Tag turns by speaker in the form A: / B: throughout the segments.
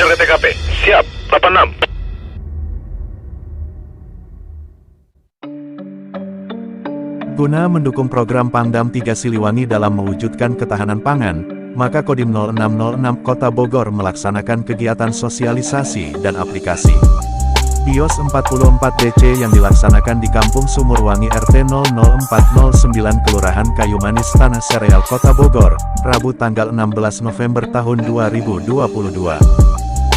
A: Meluncur ke TKP. Siap, 86.
B: Guna mendukung program Pangdam 3 Siliwangi dalam mewujudkan ketahanan pangan, maka Kodim 0606 Kota Bogor melaksanakan kegiatan sosialisasi dan aplikasi BIOS 44DC yang dilaksanakan di Kampung Sumurwangi RT 00409 Kelurahan Kayu Manis Tanah Sereal Kota Bogor, Rabu tanggal 16 November tahun 2022.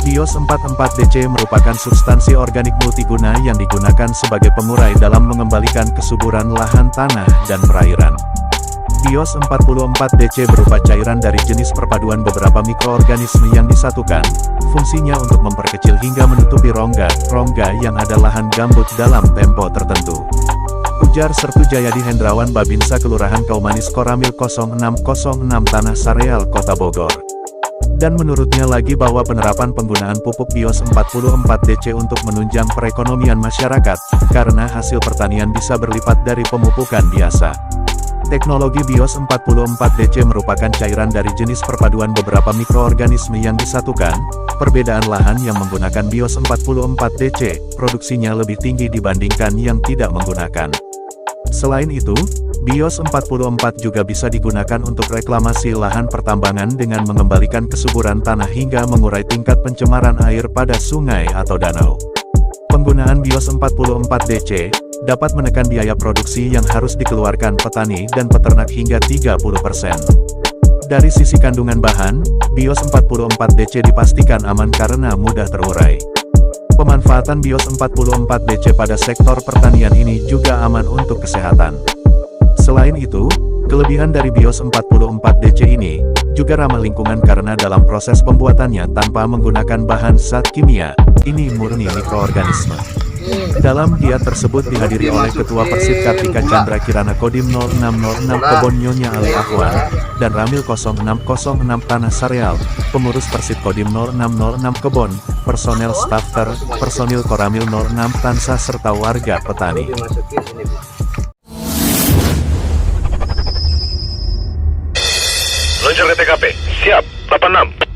B: BIOS 44DC merupakan substansi organik multiguna yang digunakan sebagai pengurai dalam mengembalikan kesuburan lahan tanah dan perairan. BIOS 44DC berupa cairan dari jenis perpaduan beberapa mikroorganisme yang disatukan, fungsinya untuk memperkecil hingga menutupi rongga yang ada lahan gambut dalam tempo tertentu. Ujar Sertu Jayadi Hendrawan Babinsa Kelurahan Kaumanis Koramil 0606 Tanah Sareal Kota Bogor. Dan menurutnya lagi bahwa penerapan penggunaan pupuk BIOS 44DC untuk menunjang perekonomian masyarakat, karena hasil pertanian bisa berlipat dari pemupukan biasa. Teknologi BIOS 44DC merupakan cairan dari jenis perpaduan beberapa mikroorganisme yang disatukan. Perbedaan lahan yang menggunakan BIOS 44DC, produksinya lebih tinggi dibandingkan yang tidak menggunakan. Selain itu, BIOS 44 juga bisa digunakan untuk reklamasi lahan pertambangan dengan mengembalikan kesuburan tanah hingga mengurai tingkat pencemaran air pada sungai atau danau. Penggunaan BIOS 44DC dapat menekan biaya produksi yang harus dikeluarkan petani dan peternak hingga 30%. Dari sisi kandungan bahan, BIOS 44DC dipastikan aman karena mudah terurai. Pemanfaatan BIOS 44DC pada sektor pertanian ini juga aman untuk kesehatan. Selain itu, kelebihan dari BIOS 44DC ini juga ramah lingkungan karena dalam proses pembuatannya tanpa menggunakan bahan zat kimia, ini murni mikroorganisme. Dalam giat tersebut dihadiri oleh Ketua Persib Kartika Chandra Kirana Kodim 0606 Kebon Nyonya Ali Ahwan, dan Ramil 0606 Tanah Sareal, pengurus Persib Kodim 0606 Kebon, personel stafter, personil Koramil 06 Tansa serta warga petani.
A: Meluncur ke TKP. Siap, 86.